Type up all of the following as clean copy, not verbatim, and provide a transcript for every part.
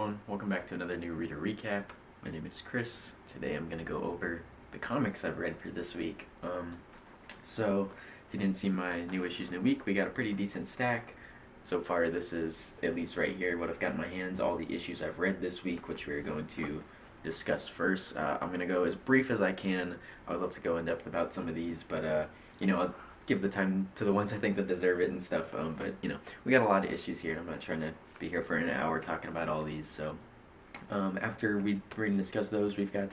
everyone, welcome back to another new reader recap. My name is Chris. Today I'm going to go over the comics I've read for this week. So, if you didn't see my new issues new week, we got a pretty decent stack. So far, this is, at least right here, what I've got in my hands, all the issues I've read this week, which we're going to discuss first. I'm going to go as brief as I can. I would love to go in depth about some of these, but, I'll give the time to the ones I think that deserve it and stuff. But, we got a lot of issues here, and I'm not trying to be here for an hour talking about all these. So after we read and discuss those, we've got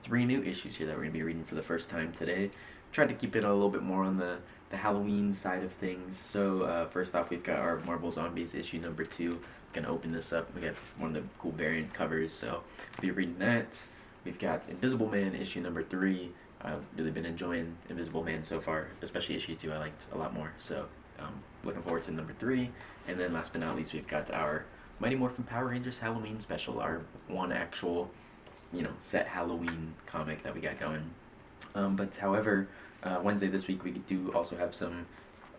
3 new issues here that we're going to be reading for the first time today. Tried to keep it a little bit more on the Halloween side of things. So first off, we've got our Marvel Zombies issue number 2. Gonna open this up. We got one of the cool variant covers, so we'll be reading that. We've got Invisible Man issue number 3. I've really been enjoying Invisible Man so far, especially issue 2 I liked a lot more. So looking forward to number 3. And then last but not least, we've got our Mighty Morphin Power Rangers Halloween special, our one actual, set Halloween comic that we got going. But however, Wednesday this week we do also have some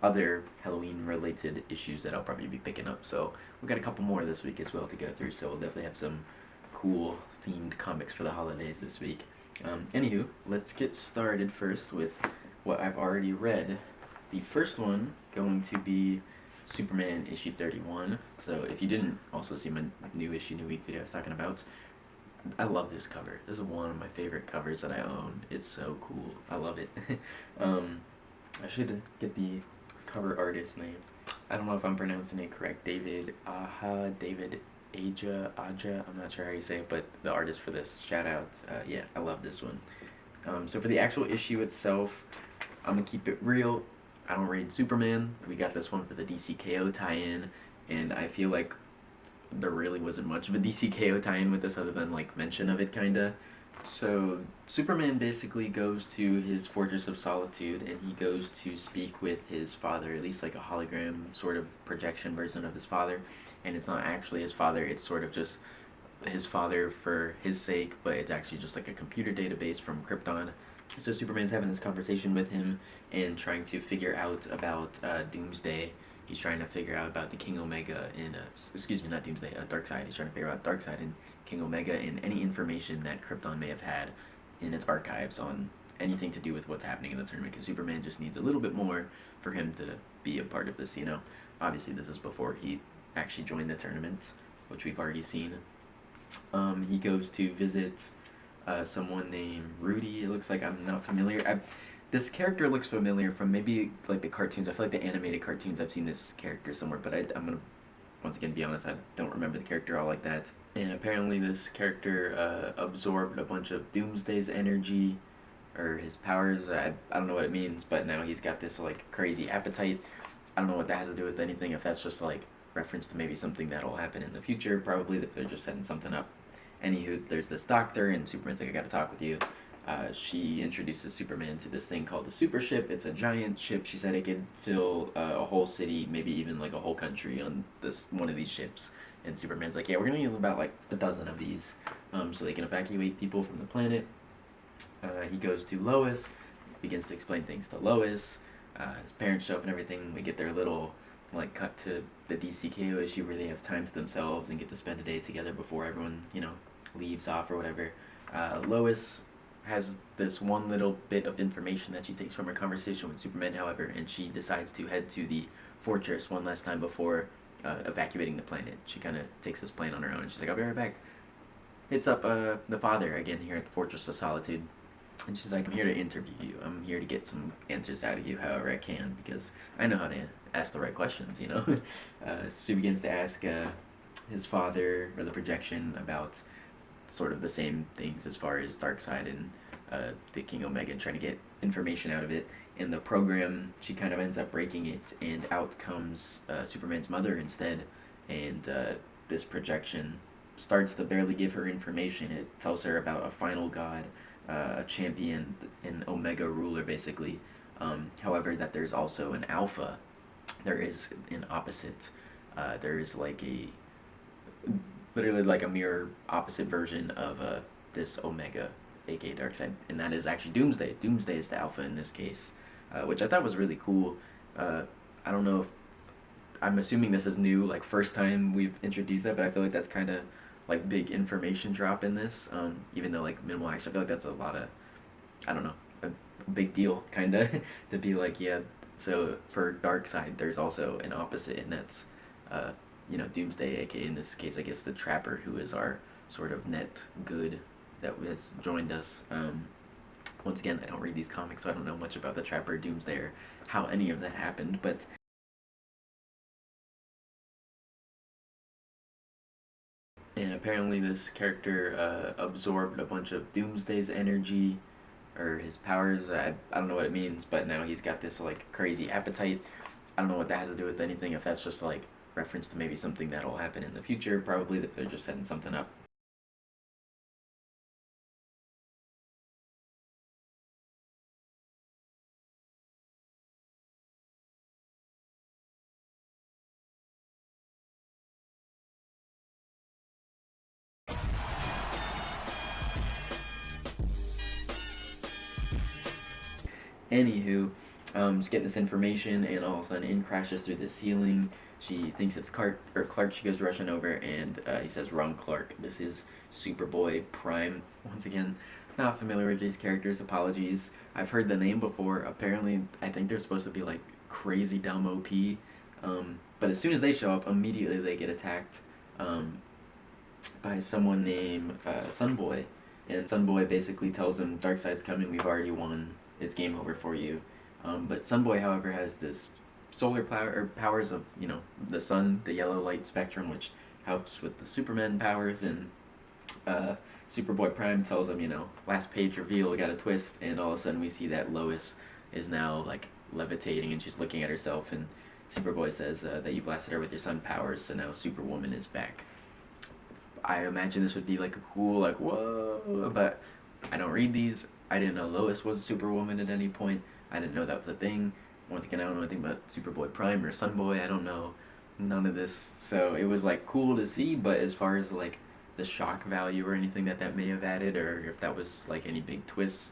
other Halloween related issues that I'll probably be picking up. So we've got a couple more this week as well to go through. So we'll definitely have some cool themed comics for the holidays this week. Anywho, let's get started first with what I've already read. The first one going to be Superman issue 31. So if you didn't also see my new issue, new week video I was talking about, I love this cover. This is one of my favorite covers that I own. It's so cool. I love it. I should get the cover artist name. I don't know if I'm pronouncing it correct. David Aja, David Aja, I'm not sure how you say it, but the artist for this, shout out. Yeah, I love this one. So for the actual issue itself, I'm gonna keep it real. I don't read Superman. We got this one for the DCKO tie-in, and I feel like there really wasn't much of a DCKO tie-in with this other than like mention of it kinda. So Superman basically goes to his Fortress of Solitude, and he goes to speak with his father, at least like a hologram sort of projection version of his father, and it's not actually his father, it's sort of just his father for his sake, but it's actually just like a computer database from Krypton. So Superman's having this conversation with him and trying to figure out about Doomsday. He's trying to figure out about the King Omega in, not Doomsday, Darkseid. He's trying to figure out Darkseid and King Omega and any information that Krypton may have had in its archives on anything to do with what's happening in the tournament, because Superman just needs a little bit more for him to be a part of this, Obviously, this is before he actually joined the tournament, which we've already seen. He goes to visit someone named Rudy. It looks like I'm not familiar. This character looks familiar from maybe like the cartoons. I feel like the animated cartoons I've seen this character somewhere, but I'm gonna once again be honest, I don't remember the character all like that. And apparently this character absorbed a bunch of Doomsday's energy or his powers. I don't know what it means, but now he's got this like crazy appetite. I don't know what that has to do with anything, if that's just like reference to maybe something that'll happen in the future, probably if they're just setting something up. Anywho, there's this doctor, and Superman's like, I gotta talk with you. She introduces Superman to this thing called the Super Ship. It's a giant ship. She said it could fill a whole city, maybe even like a whole country on this one of these ships. And Superman's like, yeah, we're gonna need about like a dozen of these, so they can evacuate people from the planet. He goes to Lois, begins to explain things to Lois. His parents show up and everything. We get their little like cut to the DCKO issue where they have time to themselves and get to spend a day together before everyone, leaves off or whatever. Lois has this one little bit of information that she takes from her conversation with Superman, however, and she decides to head to the fortress one last time before evacuating the planet. She kind of takes this plane on her own, and she's like, I'll be right back. Hits up the father again here at the Fortress of Solitude, and she's like, I'm here to interview you. I'm here to get some answers out of you however I can, because I know how to ask the right questions, She begins to ask his father, or the projection, about sort of the same things as far as Darkseid and the King Omega, and trying to get information out of it. In the program, she kind of ends up breaking it, and out comes Superman's mother instead, and this projection starts to barely give her information. It tells her about a final god, a champion, an Omega ruler, basically. However, that there's also an alpha. There is an opposite. There is like literally like a mirror opposite version of this Omega, aka Darkseid, and that is actually Doomsday. Doomsday is the alpha in this case, which I thought was really cool. I don't know if, I'm assuming this is new, like first time we've introduced that, but I feel like that's kind of like big information drop in this. Even though like minimal action, I feel like that's a lot of, I don't know, a big deal kind of to be like, yeah. So for dark side, there's also an opposite, and that's uh, Doomsday, aka in this case, I guess the Trapper, who is our sort of net good that has joined us. Once again, I don't read these comics, so I don't know much about the Trapper, Doomsday, or how any of that happened, but and apparently this character absorbed a bunch of Doomsday's energy or his powers. I don't know what it means, but now he's got this like crazy appetite. I don't know what that has to do with anything. If that's just like reference to maybe something that'll happen in the future, probably if they're just setting something up. Anywho, just getting this information, and all of a sudden, in crashes through the ceiling. She thinks it's Clark. She goes rushing over, and he says, "Wrong Clark. This is Superboy Prime." Once again, not familiar with these characters. Apologies. I've heard the name before. Apparently, I think they're supposed to be like crazy dumb OP. But as soon as they show up, immediately they get attacked um, by someone named Sunboy, and Sunboy basically tells him, "Darkseid's coming. We've already won. It's game over for you." But Sunboy, however, has this solar powers of the sun, the yellow light spectrum, which helps with the Superman powers. And Superboy Prime tells him, last page reveal, we got a twist, and all of a sudden we see that Lois is now like levitating, and she's looking at herself, and Superboy says that you blasted her with your sun powers, so now Superwoman is back. I imagine this would be like a cool, like, whoa, but I don't read these. I didn't know Lois was Superwoman at any point. I didn't know that was a thing. Once again, I don't know anything about Superboy Prime or Sunboy. I don't know none of this. So it was like cool to see, but as far as like the shock value or anything that may have added, or if that was like any big twists,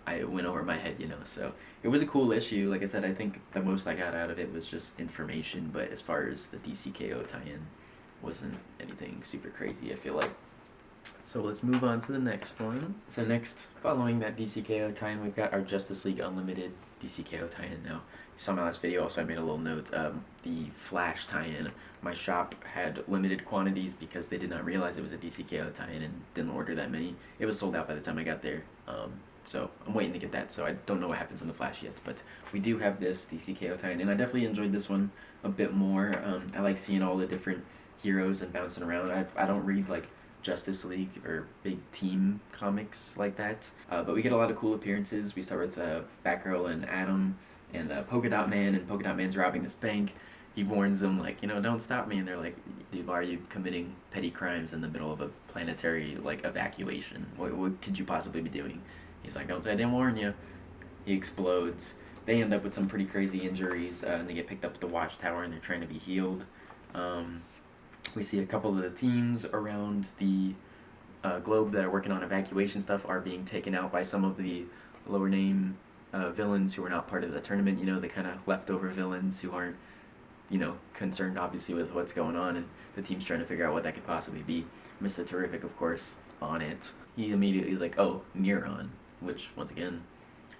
I went over my head, So it was a cool issue. Like I said, I think the most I got out of it was just information, but as far as the DCKO tie-in, wasn't anything super crazy, I feel like. So let's move on to the next one. So next, following that DCKO tie-in, we've got our Justice League Unlimited DCKO tie-in now. You saw my last video, also I made a little note. The Flash tie-in, my shop had limited quantities because they did not realize it was a DCKO tie-in and didn't order that many. It was sold out by the time I got there. So I'm waiting to get that, so I don't know what happens in the Flash yet. But we do have this DCKO tie-in, and I definitely enjoyed this one a bit more. I like seeing all the different heroes and bouncing around. I don't read like Justice League or big team comics like that, but we get a lot of cool appearances. We start with Batgirl and Atom and Polka Dot Man, and Polka Dot Man's robbing this bank. He warns them like, don't stop me, and they're like, dude, why are you committing petty crimes in the middle of a planetary like evacuation? What could you possibly be doing? He's like, don't say I didn't warn you. He explodes. They end up with some pretty crazy injuries, and they get picked up at the Watchtower, and they're trying to be healed. We see a couple of the teams around the globe that are working on evacuation stuff are being taken out by some of the lower name villains who are not part of the tournament. The kind of leftover villains who aren't, concerned obviously with what's going on, and the team's trying to figure out what that could possibly be. Mr. Terrific, of course, on it. He immediately is like, oh, Neuron, which, once again,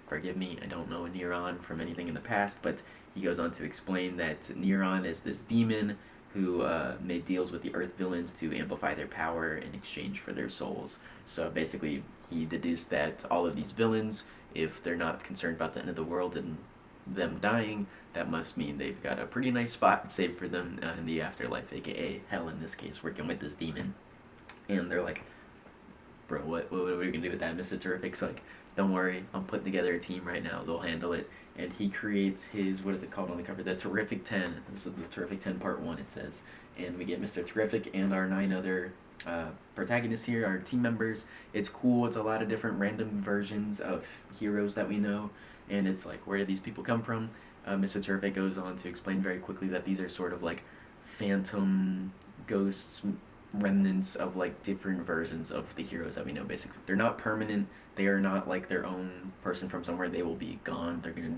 forgive me, I don't know a Neuron from anything in the past, but he goes on to explain that Neuron is this demon who made deals with the Earth villains to amplify their power in exchange for their souls. So basically, he deduced that all of these villains, if they're not concerned about the end of the world and them dying, that must mean they've got a pretty nice spot saved for them in the afterlife, aka hell in this case, working with this demon. And they're like, bro, what are we gonna do with that? Mr. Terrific's like, don't worry, I'm putting together a team right now, they'll handle it. And he creates his, what is it called on the cover? The Terrific 10. This is the Terrific 10 Part 1, it says. And we get Mr. Terrific and our 9 other protagonists here, our team members. It's cool. It's a lot of different random versions of heroes that we know. And it's like, where do these people come from? Mr. Terrific goes on to explain very quickly that these are sort of like phantom ghosts, remnants of like different versions of the heroes that we know, basically. They're not permanent. They are not like their own person from somewhere. They will be gone. They're gonna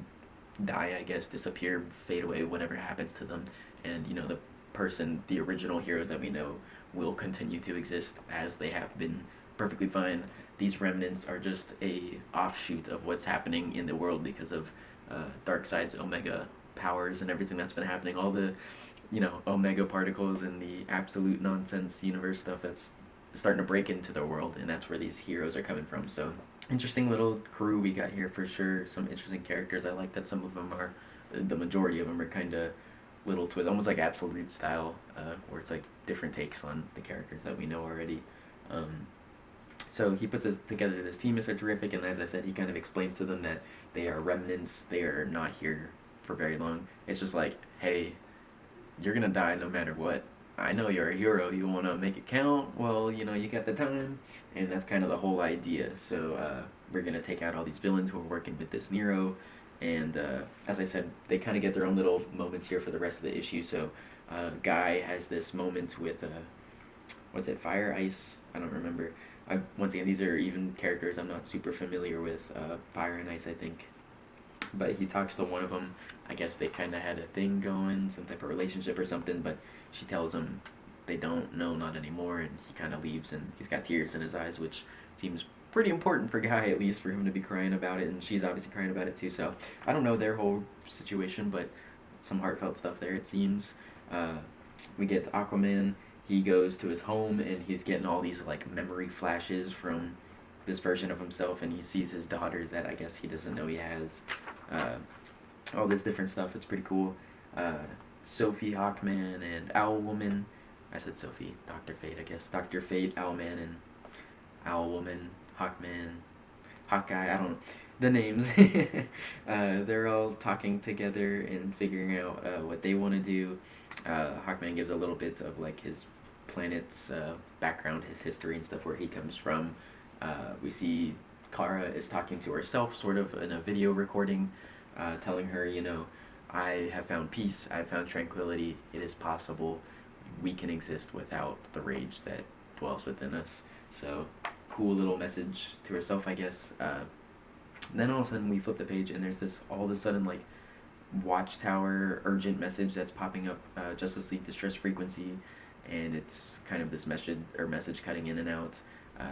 die, I guess, disappear, fade away, whatever happens to them. And the original heroes that we know will continue to exist as they have been perfectly fine. These remnants are just a offshoot of what's happening in the world because of Darkseid's Omega powers and everything that's been happening. All the, Omega particles and the absolute nonsense universe stuff that's starting to break into the world, and that's where these heroes are coming from. So, interesting little crew we got here for sure. Some interesting characters. I like that some of them are, the majority of them are kind of little twist, almost like Absolute style, where it's like different takes on the characters that we know already. So he puts together this team, Mr. Terrific, and as I said, he kind of explains to them that they are remnants. They are not here for very long. It's just like, hey, you're gonna die no matter what. I know you're a hero. You want to make it count. Well, you got the time, and that's kind of the whole idea. So we're gonna take out all these villains who are working with this Nero, and as I said, they kind of get their own little moments here for the rest of the issue. So Guy has this moment with what's it, Fire, Ice? I don't remember. Once again, these are even characters I'm not super familiar with. Fire and Ice, I think. But he talks to one of them. I guess they kind of had a thing going, some type of relationship or something, but she tells him they don't know, not anymore, and he kind of leaves, and he's got tears in his eyes, which seems pretty important for Guy, at least, for him to be crying about it, and she's obviously crying about it too, so I don't know their whole situation, but some heartfelt stuff there, it seems. We get Aquaman. He goes to his home, and he's getting all these, like, memory flashes from this version of himself, and he sees his daughter that I guess he doesn't know he has. All this different stuff. It's pretty cool. Sophie, Hawkman, and Owlwoman. I said Sophie. Dr. Fate, I guess. Dr. Fate, Owlman, and Owlwoman, Hawkman, Hawkeye. I don't know the names. They're all talking together and figuring out what they want to do. Hawkman gives a little bit of like his planet's background, his history and stuff, where he comes from. We see Kara is talking to herself, sort of in a video recording, telling her, I have found peace, I have found tranquility, it is possible, we can exist without the rage that dwells within us. So, cool little message to herself, I guess. Then all of a sudden we flip the page and there's this, all of a sudden, like, Watchtower urgent message that's popping up, Justice League distress frequency, and it's kind of this message cutting in and out.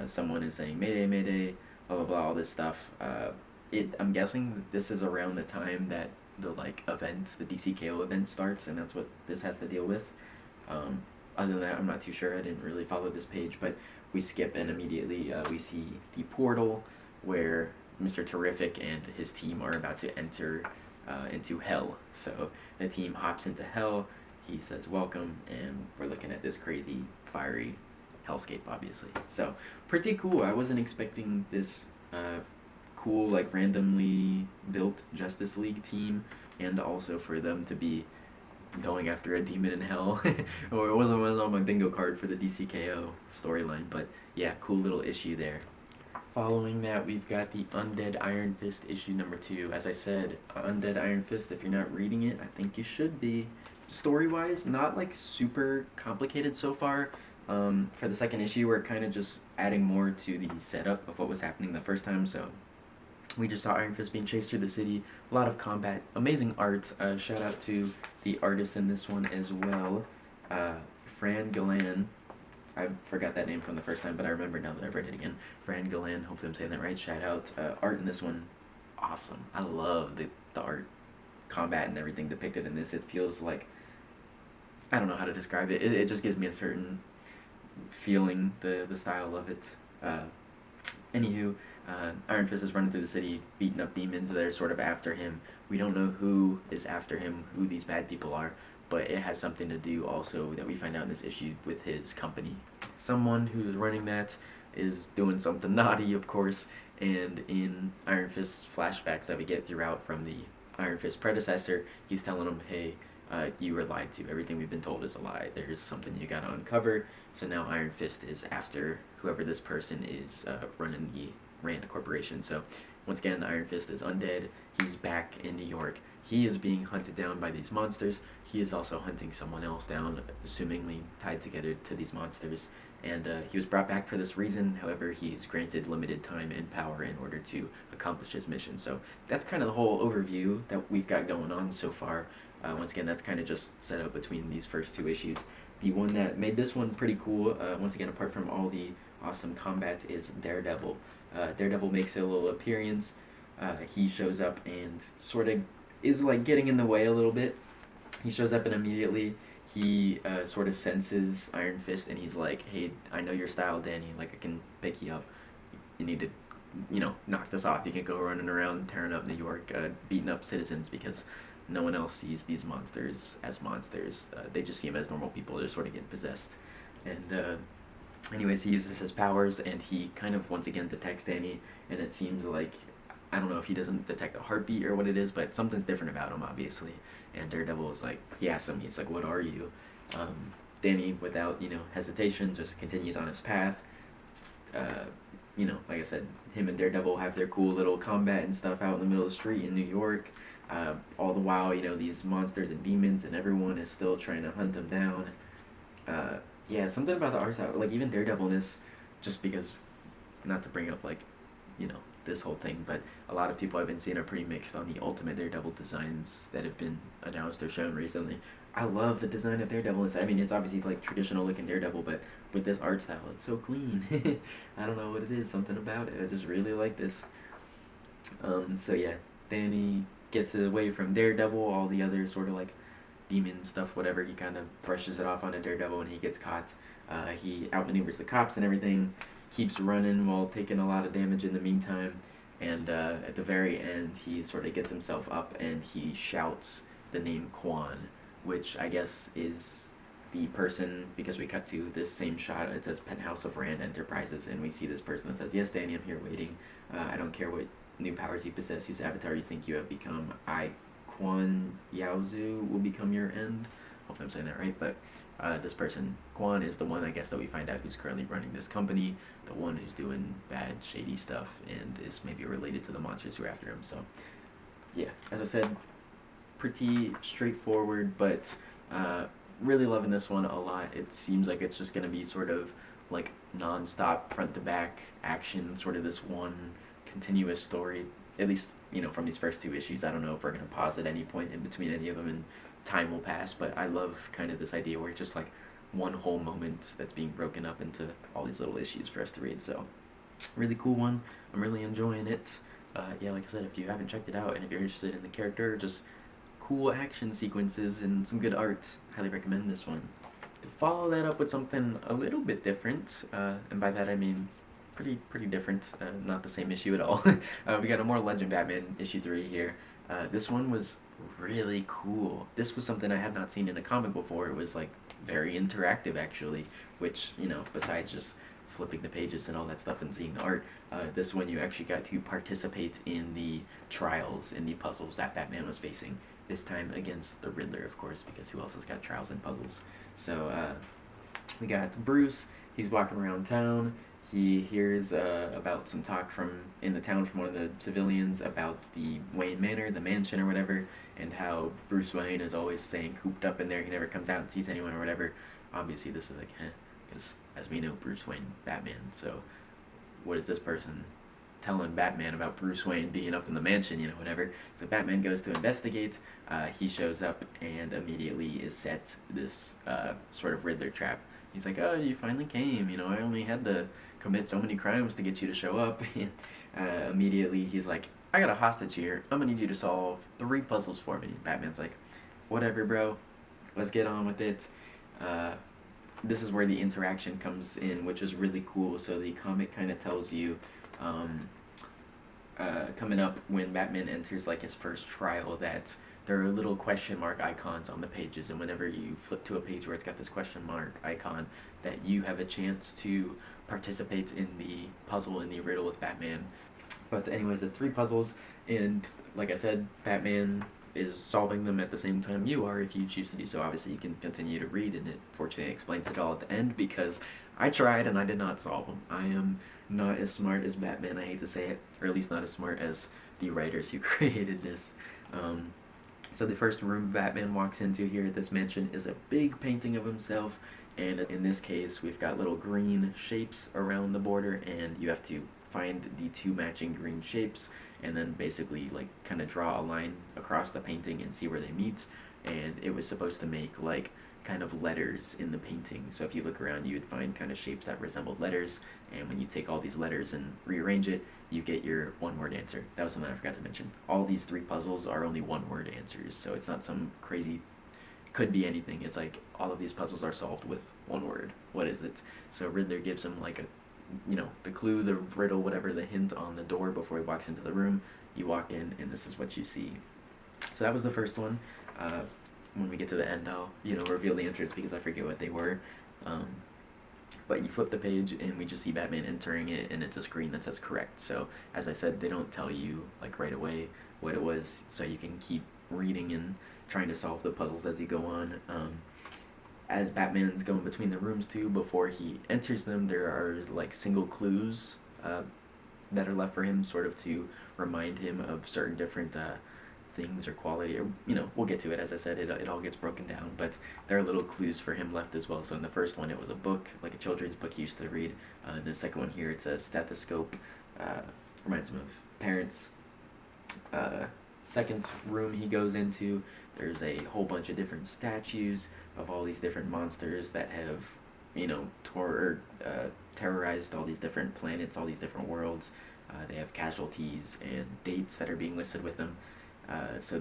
Someone is saying Mayday, Mayday, blah blah blah, all this stuff. I'm guessing this is around the time that the event, the DCKO event starts, and that's what this has to deal with. Other than that, I'm not too sure. I didn't really follow this page, but we skip and immediately we see the portal where Mr. Terrific and his team are about to enter into Hell. So the team hops into Hell. He says welcome, and we're looking at this crazy, fiery hellscape, obviously. So pretty cool. I wasn't expecting this cool, randomly built Justice League team, and also for them to be going after a demon in hell. Or it wasn't on my bingo card for the DCKO storyline, but yeah, cool little issue there. Following that, we've got the Undead Iron Fist issue number 2. As I said, Undead Iron Fist, if you're not reading it, I think you should be. Story-wise, not super complicated so far. For the second issue, we're kind of just adding more to the setup of what was happening the first time. So we just saw Iron Fist being chased through the city, a lot of combat, amazing art. Shout out to the artist in this one as well, Fran Galan. I forgot that name from the first time, but I remember now that I've read it again. Fran Galan, hopefully I'm saying that right. Shout out. Art in this one, awesome. I love the art, combat, and everything depicted in this. It feels like, I don't know how to describe it. It just gives me a certain feeling, the style of it. Anywho, Iron Fist is running through the city, beating up demons that are sort of after him. We don't know who is after him, who these bad people are, but it has something to do also that we find out in this issue with his company. Someone who's running that is doing something naughty, of course, and in Iron Fist's flashbacks that we get throughout from the Iron Fist predecessor, he's telling him, hey, you were lied to. Everything we've been told is a lie. There's something you gotta uncover. So now Iron Fist is after whoever this person is running the Rand Corporation. So once again, Iron Fist is undead. He's back in New York. He is being hunted down by these monsters. He is also hunting someone else down, assumingly tied together to these monsters. And he was brought back for this reason. However, he's granted limited time and power in order to accomplish his mission. So that's kind of the whole overview that we've got going on so far. Once again, that's kind of just set up between these first 2 issues. The one that made this one pretty cool, once again, apart from all the awesome combat, is Daredevil. Daredevil makes a little appearance. He shows up and sort of is like getting in the way a little bit. He shows up and immediately he sort of senses Iron Fist and he's like, "Hey, I know your style, Danny. Like, I can pick you up. You need to, knock this off. You can go running around tearing up New York, beating up citizens because no one else sees these monsters as monsters. They just see them as normal people. They're sort of getting possessed." And anyways, he uses his powers and he kind of once again detects Danny, and it seems like, I don't know if he doesn't detect a heartbeat or what it is, but something's different about him, obviously. And Daredevil is like, he asks him, he's like, "What are you?" Um, Danny, without hesitation, just continues on his path. Like I said, him and Daredevil have their cool little combat and stuff out in the middle of the street in New York. All the while, these monsters and demons and everyone is still trying to hunt them down. Yeah, something about the art style, like even Daredevil in this, just because, not to bring up this whole thing, but a lot of people I've been seeing are pretty mixed on the Ultimate Daredevil designs that have been announced or shown recently. I love the design of Daredevil. I mean, it's obviously like traditional looking Daredevil, but with this art style, it's so clean. I don't know what it is, something about it. I just really like this. So yeah, Danny gets away from Daredevil, all the other sort of like demon stuff, whatever. He kind of brushes it off onto Daredevil and he gets caught. He outmaneuvers the cops and everything, keeps running while taking a lot of damage in the meantime. And at the very end, he sort of gets himself up and he shouts the name Quan, which I guess is the person, because we cut to this same shot, it says Penthouse of Rand Enterprises, and we see this person that says, "Yes, Danny, I'm here waiting. I don't care what new powers you possess, whose avatar you think you have become. I, Quan Yaozu, will become your end." Hope I'm saying that right, but this person, Quan, is the one, I guess, that we find out who's currently running this company, the one who's doing bad, shady stuff, and is maybe related to the monsters who are after him. So, yeah, as I said, pretty straightforward, but really loving this one a lot. It seems like it's just going to be sort of like non-stop, front-to-back action, sort of this one continuous story, at least, from these first two issues. I don't know if we're going to pause at any point in between any of them and time will pass, but I love kind of this idea where it's just like one whole moment that's being broken up into all these little issues for us to read. So really cool one. I'm really enjoying it. Yeah, like I said, if you haven't checked it out and if you're interested in the character, just cool action sequences and some good art, highly recommend this one. To follow that up with something a little bit different, and by that I mean pretty different, not the same issue at all. We got a more Legend Batman issue 3 here. This one was really cool. This was something I had not seen in a comic before. It was like very interactive actually, which, besides just flipping the pages and all that stuff and seeing the art, this one you actually got to participate in the trials, in the puzzles that Batman was facing. This time against the Riddler, of course, because who else has got trials and puzzles? So we got Bruce. He's walking around town. He hears about some talk in the town from one of the civilians about the Wayne Manor, the mansion or whatever, and how Bruce Wayne is always staying cooped up in there. He never comes out and sees anyone or whatever. Obviously, this is like, because as we know, Bruce Wayne, Batman. So what is this person telling Batman about Bruce Wayne being up in the mansion, whatever. So Batman goes to investigate. He shows up and immediately is set this sort of Riddler trap. He's like, "Oh, you finally came. I only had to commit so many crimes to get you to show up." Immediately he's like, "I got a hostage here. I'm gonna need you to solve 3 puzzles for me." Batman's like, "Whatever, bro. Let's get on with it." This is where the interaction comes in, which is really cool. So the comic kind of tells you, coming up when Batman enters like his first trial, that there are little question mark icons on the pages, and whenever you flip to a page where it's got this question mark icon, that you have a chance to participate in the puzzle, in the riddle with Batman. But anyways, there's 3 puzzles, and like I said, Batman is solving them at the same time you are if you choose to do so. Obviously, you can continue to read, and it fortunately explains it all at the end, because I tried and I did not solve them. I am not as smart as Batman, I hate to say it, or at least not as smart as the writers who created this. So the first room Batman walks into here at this mansion is a big painting of himself, and in this case we've got little green shapes around the border, and you have to find the 2 matching green shapes and then basically like kind of draw a line across the painting and see where they meet. And it was supposed to make like kind of letters in the painting. So if you look around, you would find kind of shapes that resembled letters, and when you take all these letters and rearrange it, you get your one-word answer. That was something I forgot to mention. All these 3 puzzles are only one-word answers, so it's not some crazy, could be anything. It's like all of these puzzles are solved with one word. What is it? So Riddler gives him like a, the clue, the riddle, whatever, the hint on the door before he walks into the room. You walk in, and this is what you see. So that was the first one. When we get to the end, I'll reveal the answers because I forget what they were. But you flip the page, and we just see Batman entering it, and it's a screen that says correct. So as I said, they don't tell you like right away what it was, so you can keep reading and trying to solve the puzzles as you go on. As Batman's going between the rooms too, before he enters them, there are like single clues that are left for him, sort of to remind him of certain different things or quality, or we'll get to it. As I said, it all gets broken down, but there are little clues for him left as well. So in the first one, it was a book, like a children's book he used to read. The second one here, it's a stethoscope, reminds him of parents. Second room he goes into, there's a whole bunch of different statues of all these different monsters that have terrorized all these different planets, all these different worlds. They have casualties and dates that are being listed with them. So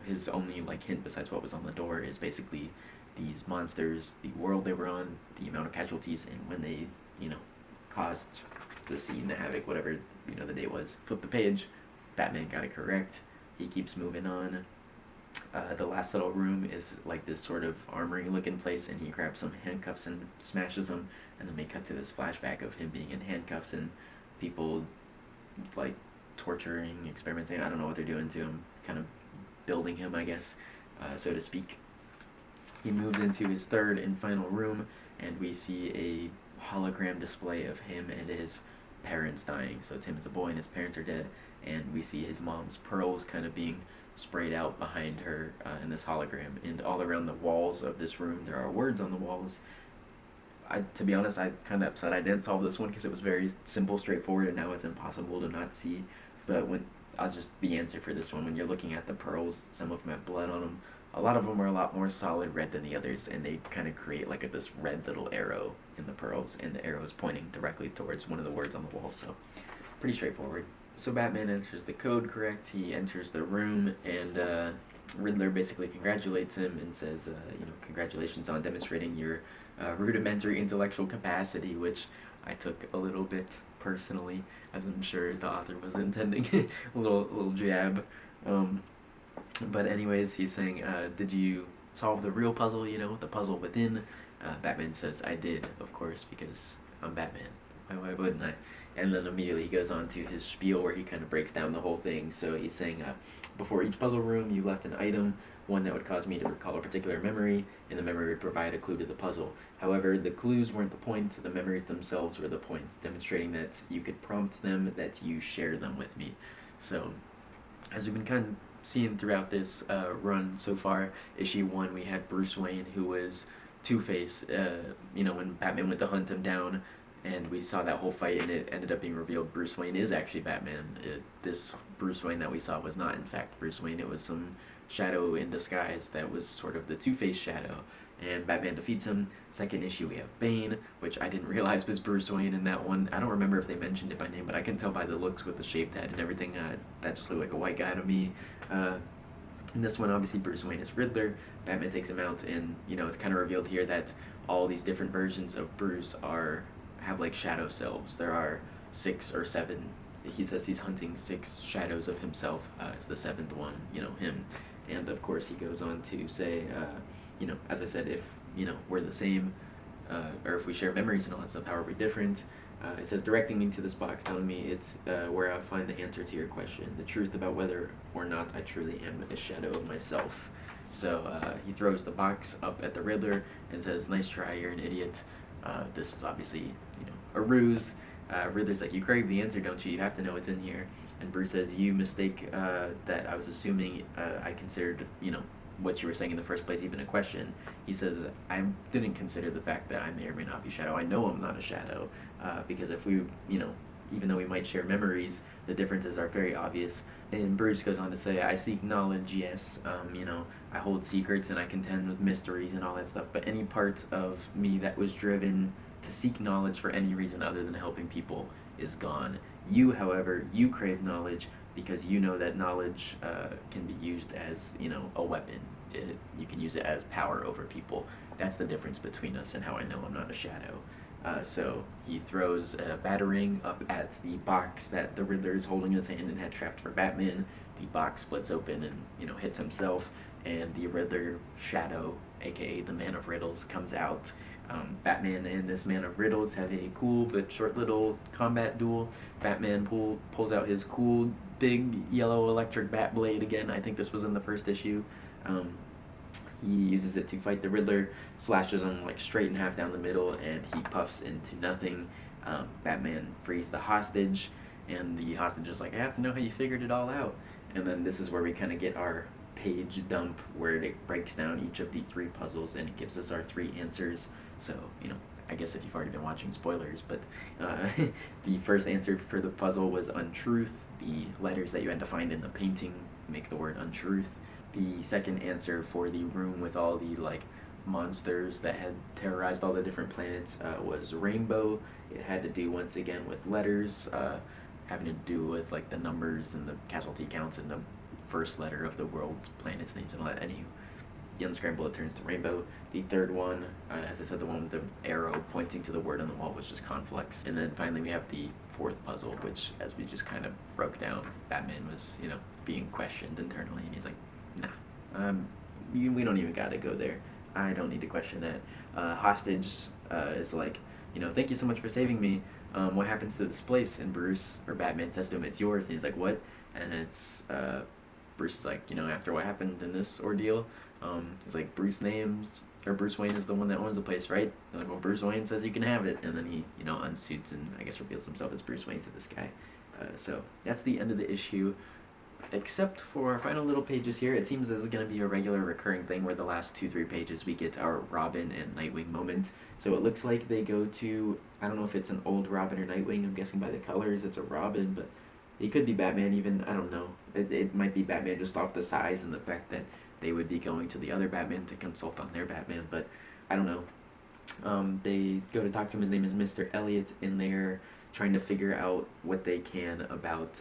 his only hint besides what was on the door is basically these monsters, the world they were on, the amount of casualties, and when they caused the scene, the havoc, whatever the day was. Flip the page, Batman got it correct. He keeps moving on. The last little room is like this sort of armory looking place, and he grabs some handcuffs and smashes them, and then we cut to this flashback of him being in handcuffs and people like torturing, experimenting, I don't know what they're doing to him, kind of building him, I guess, so to speak. He moves into his third and final room, and we see a hologram display of him and his parents dying. So Tim is a boy and his parents are dead, and we see his mom's pearls kind of being sprayed out behind her in this hologram. And all around the walls of this room, there are words on the walls. To be honest, I'm kind of upset I didn't solve this one because it was very simple, straightforward, and now it's impossible to not see. But I'll just be answer for this one. When you're looking at the pearls, some of them have blood on them. A lot of them are a lot more solid red than the others, and they kind of create this red little arrow in the pearls, and the arrow is pointing directly towards one of the words on the wall. So pretty straightforward. So Batman enters the code correct. He enters the room, and Riddler basically congratulates him and says, congratulations on demonstrating your rudimentary intellectual capacity, which I took a little bit personally, as I'm sure the author was intending. a little jab. But anyways, he's saying, did you solve the real puzzle, the puzzle within? Batman says, I did, of course, because I'm Batman. Why wouldn't I? And then immediately he goes on to his spiel where he kind of breaks down the whole thing. So he's saying, before each puzzle room, you left an item, one that would cause me to recall a particular memory, and the memory would provide a clue to the puzzle. However, the clues weren't the point, the memories themselves were the points, demonstrating that you could prompt them, that you share them with me. So, as we've been kind of seeing throughout this run so far, issue 1, we had Bruce Wayne, who was Two-Face, when Batman went to hunt him down, and we saw that whole fight, and it ended up being revealed Bruce Wayne is actually Batman. This Bruce Wayne that we saw was not, in fact, Bruce Wayne. It was some shadow in disguise that was sort of the Two-Face shadow, and Batman defeats him. Second issue, we have Bane, which I didn't realize was Bruce Wayne in that one. I don't remember if they mentioned it by name, but I can tell by the looks with the shaved head and everything. That just looked like a white guy to me. In this one, obviously, Bruce Wayne is Riddler. Batman takes him out, and, it's kind of revealed here that all these different versions of Bruce have shadow selves. There are 6 or 7. He says he's hunting 6 shadows of himself. It's the 7th one, him. And of course he goes on to say, as I said, if, we're the same, or if we share memories and all that stuff, how are we different? It says, directing me to this box, telling me it's where I'll find the answer to your question, the truth about whether or not I truly am a shadow of myself. So he throws the box up at the Riddler and says, nice try, you're an idiot. This is obviously, a ruse. Riddler's like, you crave the answer, don't you? You have to know what's in here. And Bruce says, you mistake that I was assuming I considered, what you were saying in the first place even a question. He says, I didn't consider the fact that I may or may not be Shadow. I know I'm not a Shadow, because if we, even though we might share memories, the differences are very obvious. And Bruce goes on to say, I seek knowledge, yes. I hold secrets and I contend with mysteries and all that stuff. But any part of me that was driven to seek knowledge for any reason other than helping people is gone. You, however, you crave knowledge because you know that knowledge can be used as, a weapon. You can use it as power over people. That's the difference between us and how I know I'm not a shadow. So he throws a batarang up at the box that the Riddler is holding in his hand and had trapped for Batman. The box splits open and hits himself, and the Riddler shadow, aka the Man of Riddles, comes out. Batman and this Man of Riddles have a cool but short little combat duel. Batman pulls out his cool big yellow electric bat blade again. I think this was in the first issue. He uses it to fight the Riddler, slashes him like straight in half down the middle, and he puffs into nothing. Batman frees the hostage, and the hostage is like, I have to know how you figured it all out. And then this is where we kind of get our page dump where it breaks down each of the 3 puzzles and it gives us our 3 answers. So, I guess if you've already been watching, spoilers, but the first answer for the puzzle was untruth. The letters that you had to find in the painting make the word untruth. The second answer for the room with all the monsters that had terrorized all the different planets was rainbow. It had to do once again with letters, having to do with the numbers and the casualty counts and the first letter of the world's planets names and all that. Anywho, you unscramble, it turns to rainbow. The third one, as I said, the one with the arrow pointing to the word on the wall was just conflicts. And then finally we have the 4th puzzle, which, as we just kind of broke down, Batman was being questioned internally, and he's like, nah, we don't even gotta go there. I don't need to question that. Hostage is like, thank you so much for saving me. What happens to this place? And Batman says to him, it's yours. And he's like, what? And it's, Bruce is like, after what happened in this ordeal, he's like, Bruce Wayne is the one that owns the place, right? He's like, well, Bruce Wayne says you can have it. And then he, unsuits and I guess reveals himself as Bruce Wayne to this guy. So that's the end of the issue. Except for our final little pages here, it seems this is going to be a regular recurring thing where the last 2-3 pages we get our Robin and Nightwing moment. So it looks like they go to, I don't know if it's an old Robin or Nightwing, I'm guessing by the colors it's a Robin, but it could be Batman even, I don't know. It might be Batman just off the size and the fact that they would be going to the other Batman to consult on their Batman, but I don't know. They go to talk to him, his name is Mr. Elliot, in there trying to figure out what they can about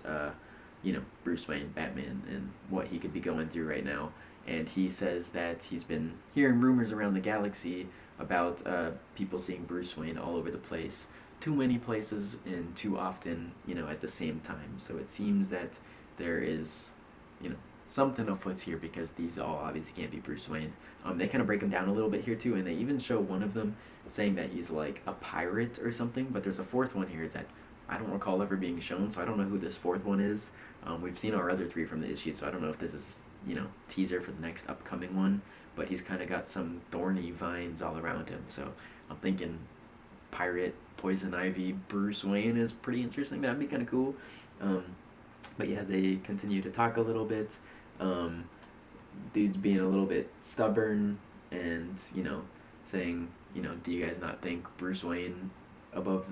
Bruce Wayne, Batman, and what he could be going through right now. And he says that he's been hearing rumors around the galaxy about people seeing Bruce Wayne all over the place. Too many places and too often, at the same time. So it seems that there is, something afoot here because these all obviously can't be Bruce Wayne. They kind of break him down a little bit here too, and they even show one of them saying that he's like a pirate or something, but there's a 4th one here that I don't recall ever being shown, so I don't know who this 4th one is. We've seen our other 3 from the issue, so I don't know if this is, teaser for the next upcoming one, but he's kind of got some thorny vines all around him, so I'm thinking pirate, poison ivy, Bruce Wayne is pretty interesting. That'd be kind of cool. But yeah, they continue to talk a little bit. Dude's being a little bit stubborn and, saying, do you guys not think Bruce Wayne above,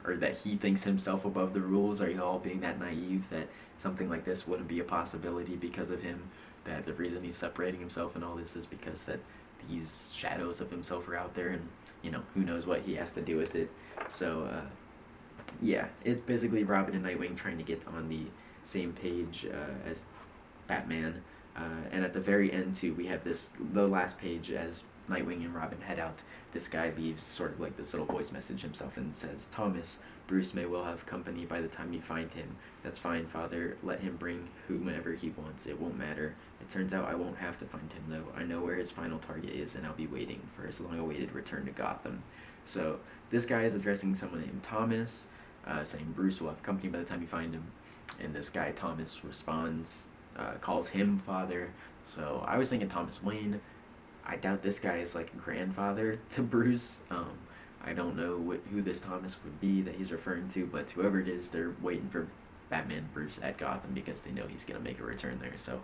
or that he thinks himself above the rules? Are you all being that naive that something like this wouldn't be a possibility because of him? That the reason he's separating himself and all this is because that these shadows of himself are out there and, who knows what he has to do with it. So, yeah, it's basically Robin and Nightwing trying to get on the same page as Batman. And at the very end, too, we have the last page as Nightwing and Robin head out. This guy leaves sort of like this little voice message himself and says, Thomas, Bruce may well have company by the time you find him. That's fine, Father. Let him bring whomever he wants. It won't matter. It turns out I won't have to find him, though. I know where his final target is, and I'll be waiting for his long-awaited return to Gotham. So this guy is addressing someone named Thomas, saying Bruce will have company by the time you find him. And this guy, Thomas, responds, calls him Father. So I was thinking Thomas Wayne. I doubt this guy is like a grandfather to Bruce. I don't know who this Thomas would be that he's referring to, but whoever it is, they're waiting for Batman Bruce at Gotham because they know he's going to make a return there. So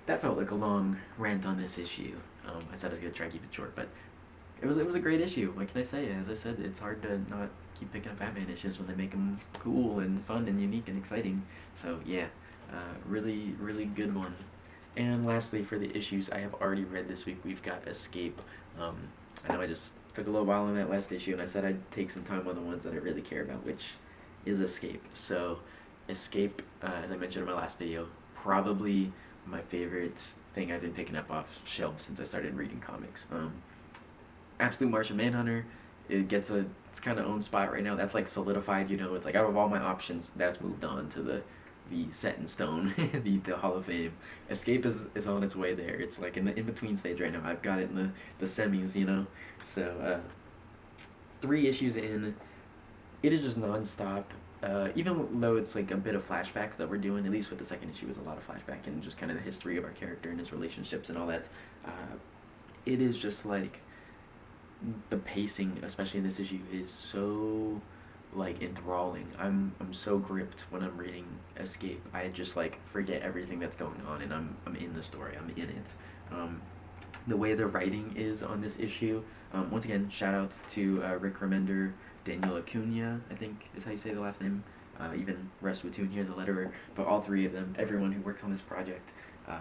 that felt like a long rant on this issue. I said I was going to try and keep it short, but it was a great issue. What can I say? As I said, it's hard to not keep picking up Batman issues when they make them cool and fun and unique and exciting. So yeah, really good one. And lastly, for the issues I have already read this week, we've got Escape. Um, I know I just took a little while on that last issue, and I said I'd take some time on the ones that I really care about, which is Escape. So, Escape, as I mentioned in my last video, probably my favorite thing I've been picking up off shelves since I started reading comics. Absolute Martian Manhunter, it's kind of own spot right now. That's like solidified, you know. It's like out of all my options, that's moved on to the set in stone, the Hall of Fame. Escape is on its way there. It's like in the in between stage right now. I've got it in the semis, you know. So 3 issues in, it is just nonstop. Even though it's like a bit of flashbacks that we're doing, at least with the second issue, was a lot of flashback and just kind of the history of our character and his relationships and all that. It is just like the pacing, especially in this issue, is so like enthralling. I'm so gripped when I'm reading Escape. I just like forget everything that's going on, and I'm in the story. I'm in it. The way the writing is on this issue. Once again, shout out to Rick Remender, Daniel Acuna, I think is how you say the last name. Even Rasputin here, the letterer. But all 3 of them, everyone who works on this project,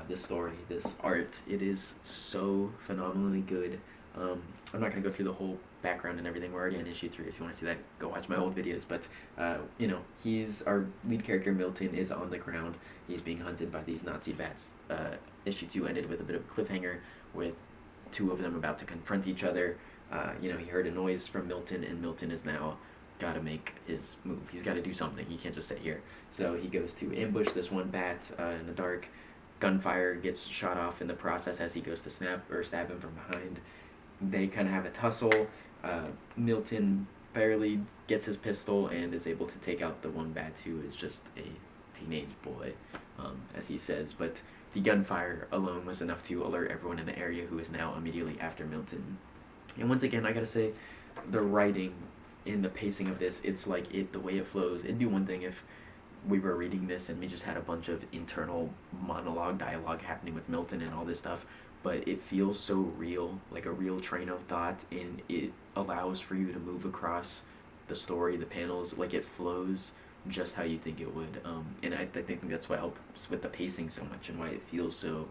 this story, this art, it is so phenomenally good. I'm not going to go through the whole background and everything. We're already on issue 3. If you want to see that, go watch my old videos. But, you know, our lead character, Milton, is on the ground. He's being hunted by these Nazi bats. Issue 2 ended with a bit of a cliffhanger with 2 of them about to confront each other. You know, he heard a noise from Milton, and Milton is now got to make his move. He's got to do something. He can't just sit here. So he goes to ambush this one bat in the dark. Gunfire gets shot off in the process as he goes to stab him from behind. They kind of have a tussle. Milton barely gets his pistol and is able to take out the one bat who is just a teenage boy, as he says. But the gunfire alone was enough to alert everyone in the area, who is now immediately after Milton. And once again, I gotta say, the writing in the pacing of this, it's like the way it flows. It'd be one thing if we were reading this and we just had a bunch of internal dialogue happening with Milton and all this stuff, but it feels so real, like a real train of thought, and it allows for you to move across the story, the panels, like it flows just how you think it would. And I think that's what helps with the pacing so much, and why it feels so,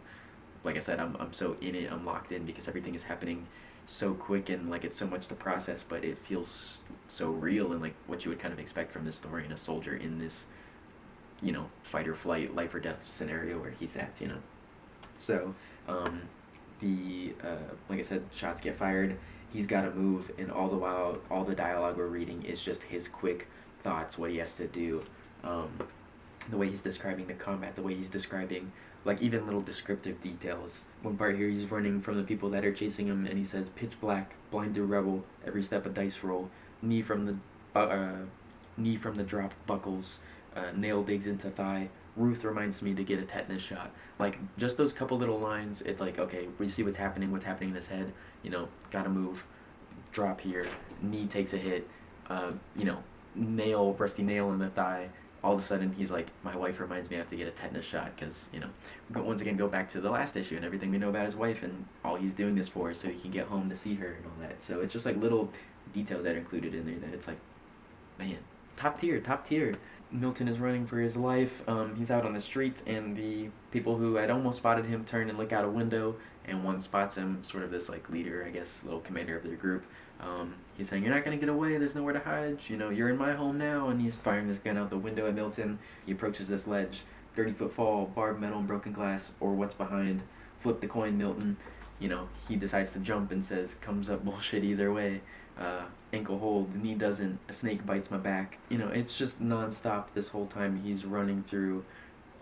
like I said, I'm so in it, I'm locked in, because everything is happening so quick, and like it's so much to process, but it feels so real, and like what you would kind of expect from this story, and a soldier in this, you know, fight or flight, life or death scenario where he's at, you know. So like I said, shots get fired, he's got to move, and all the while, all the dialogue we're reading is just his quick thoughts, what he has to do. The way he's describing the combat, the way he's describing, like, even little descriptive details. One part here, he's running from the people that are chasing him, and he says, pitch black, blind to rebel, every step a dice roll, knee from the dropped buckles, nail digs into thigh, Ruth reminds me to get a tetanus shot. Like, just those couple little lines, it's like, okay, we see what's happening in his head, you know, gotta move, drop here, knee takes a hit, you know, rusty nail in the thigh. All of a sudden, he's like, my wife reminds me I have to get a tetanus shot, because, you know, once again, go back to the last issue and everything we know about his wife, and all he's doing this for is so he can get home to see her and all that. So it's just like little details that are included in there that it's like, man, top tier. Milton is running for his life. He's out on the street, and the people who had almost spotted him turn and look out a window, and one spots him, sort of this like leader, I guess, little commander of their group. He's saying, you're not going to get away, there's nowhere to hide, you know, you're in my home now, and he's firing this gun out the window at Milton. He approaches this ledge, 30-foot fall, barbed metal and broken glass, or what's behind, flip the coin, Milton. You know, he decides to jump and says, comes up bullshit either way. Ankle hold, knee doesn't, a snake bites my back. You know, it's just non-stop this whole time. He's running through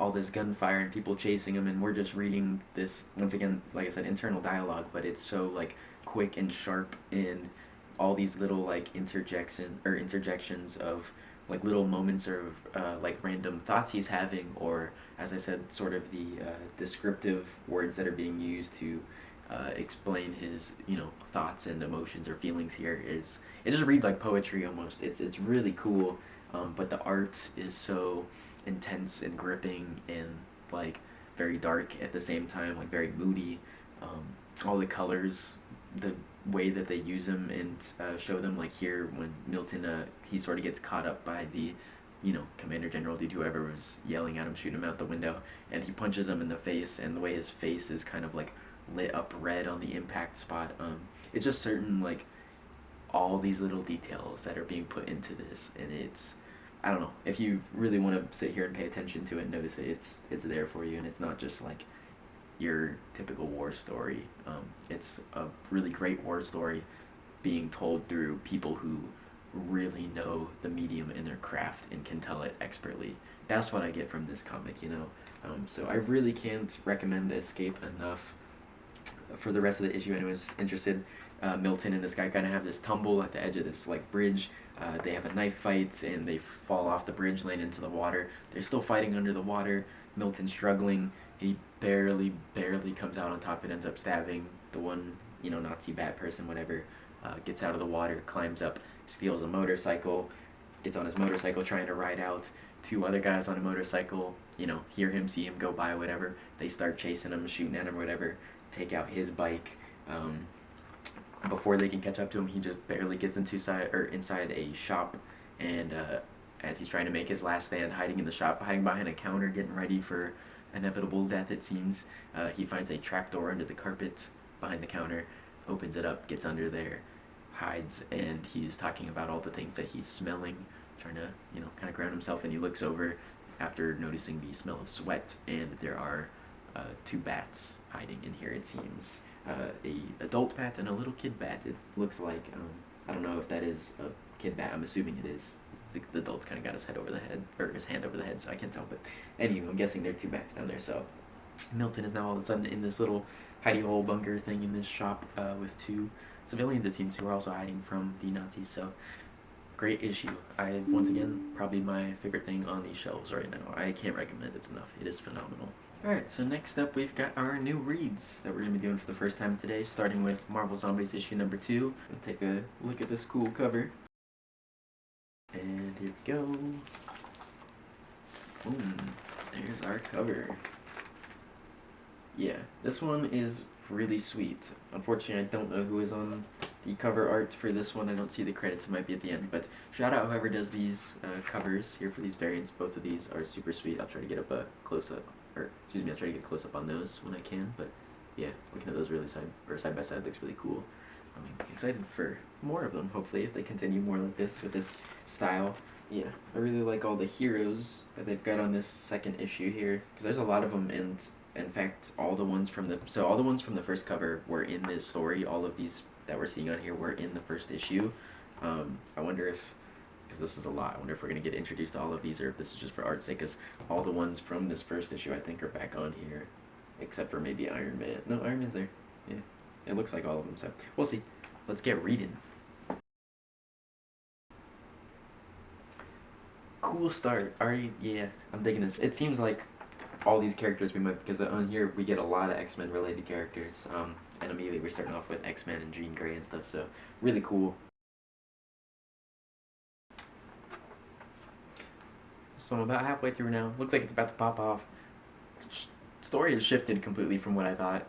all this gunfire and people chasing him, and we're just reading this, once again, like I said, internal dialogue, but it's so like quick and sharp, and all these little like interjections of like little moments of like random thoughts he's having, or as I said, sort of the descriptive words that are being used to explain his, you know, thoughts and emotions or feelings here. It just reads like poetry almost. It's really cool, but the art is so intense and gripping and like very dark at the same time, like very moody. All the colors, the way that they use them and show them, like here when Milton he sort of gets caught up by the Commander General dude, whoever was yelling at him, shooting him out the window, and he punches him in the face, and the way his face is kind of like lit up red on the impact spot. It's just certain like all these little details that are being put into this, and it's I don't know, if you really want to sit here and pay attention to it and notice it, it's there for you, and it's not just like your typical war story. It's a really great war story being told through people who really know the medium in their craft and can tell it expertly. That's what I get from this comic. So I really can't recommend Escape enough. For the rest of the issue, anyone's interested, Milton and this guy kind of have this tumble at the edge of this like bridge. They have a knife fight and they fall off the bridge, land into the water. They're still fighting under the water. Milton's struggling. He barely comes out on top and ends up stabbing the one, Nazi bat person, whatever. Gets out of the water, climbs up, steals a motorcycle, gets on his motorcycle trying to ride out. Two other guys on a motorcycle, hear him, see him go by, whatever. They start chasing him, shooting at him, whatever. Take out his bike. Before they can catch up to him, he just barely gets inside a shop, and as he's trying to make his last stand, hiding in the shop, hiding behind a counter, getting ready for inevitable death, it seems, he finds a trapdoor under the carpet behind the counter, opens it up, gets under there, hides, and he's talking about all the things that he's smelling, trying to, kind of ground himself, and he looks over after noticing the smell of sweat, and there are two bats hiding in here, it seems. A adult bat and a little kid bat. It looks like, I don't know if that is a kid bat. I'm assuming it is. The adult's kind of got his head over the head, or his hand over the head, so I can't tell. But anyway, I'm guessing there are two bats down there. So Milton is now all of a sudden in this little hidey hole bunker thing in this shop with two civilians, it seems, who are also hiding from the Nazis. So great issue. Once again, probably my favorite thing on these shelves right now. I can't recommend it enough. It is phenomenal. Alright, so next up we've got our new reads that we're going to be doing for the first time today, starting with Marvel Zombies issue number 2. We'll take a look at this cool cover. And here we go. Boom. There's our cover. Yeah, this one is really sweet. Unfortunately, I don't know who is on the cover art for this one. I don't see the credits. It might be at the end. But shout out whoever does these covers here for these variants. Both of these are super sweet. I'll try to get up a close-up. I'll try to get close up on those when I can, but yeah, looking at those really side by side looks really cool. I'm excited for more of them, hopefully, if they continue more like this, with this style. Yeah, I really like all the heroes that they've got on this second issue here, because there's a lot of them, and in fact, all the ones from the first cover were in this story. All of these that we're seeing on here were in the first issue. I wonder if, because this is a lot, I wonder if we're going to get introduced to all of these, or if this is just for art's sake, because all the ones from this first issue I think are back on here, except for maybe Iron Man. No, Iron Man's there. Yeah, it looks like all of them, so we'll see. Let's get reading. Cool start. Already, yeah, I'm digging this. It seems like all these characters we might, because on here we get a lot of X-Men related characters, and immediately we're starting off with X-Men and Jean Grey and stuff, so really cool. So I'm about halfway through now. Looks like it's about to pop off. Story has shifted completely from what I thought.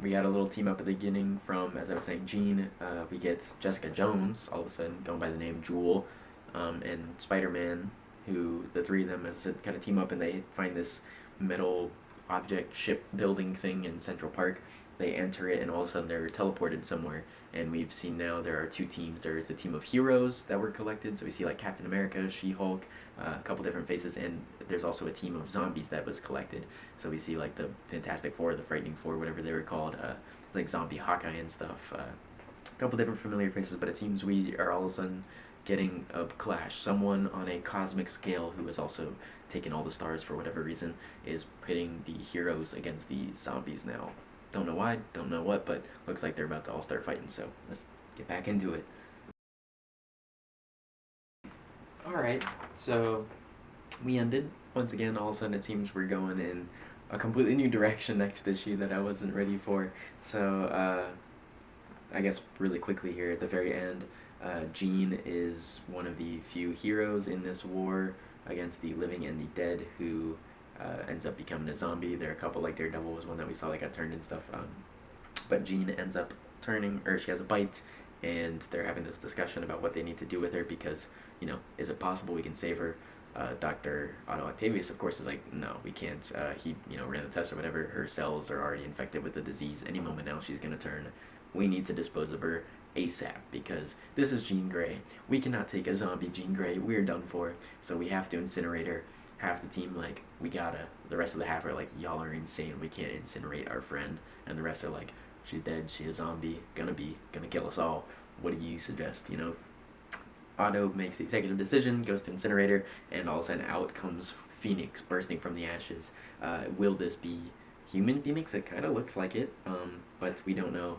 We got a little team up at the beginning from, as I was saying, Jean. We get Jessica Jones, all of a sudden, going by the name Jewel, and Spider-Man, who, the three of them, as I said, kind of team up, and they find this metal object ship building thing in Central Park. They enter it, and all of a sudden they're teleported somewhere. And we've seen now there are two teams. There's a team of heroes that were collected, so we see like Captain America, She-Hulk, a couple different faces, and there's also a team of zombies that was collected. So we see like the Fantastic Four, the Frightening Four, whatever they were called, like Zombie Hawkeye and stuff. A couple different familiar faces, but it seems we are all of a sudden getting a clash. Someone on a cosmic scale who has also taken all the stars for whatever reason is pitting the heroes against the zombies now. Don't know why, don't know what, but looks like they're about to all start fighting, so let's get back into it. Alright, so we ended. Once again, all of a sudden it seems we're going in a completely new direction next issue that I wasn't ready for. So, I guess really quickly here at the very end, Jean is one of the few heroes in this war against the living and the dead who ends up becoming a zombie. There are a couple, like Daredevil was one that we saw that got turned and stuff. But Jean ends up turning, or she has a bite, and they're having this discussion about what they need to do with her because, is it possible we can save her? Dr. Otto Octavius, of course, is like, no, we can't. He, ran the test or whatever. Her cells are already infected with the disease. Any moment now, she's gonna turn. We need to dispose of her ASAP because this is Jean Grey. We cannot take a zombie Jean Grey. We're done for. So we have to incinerate her. Half the team like, we gotta. The rest of the half are like, y'all are insane. We can't incinerate our friend. And the rest are like, she's dead. She's a zombie. Gonna kill us all. What do you suggest? Otto makes the executive decision, goes to incinerator, and all of a sudden out comes Phoenix bursting from the ashes. Will this be human Phoenix? It kind of looks like it, but we don't know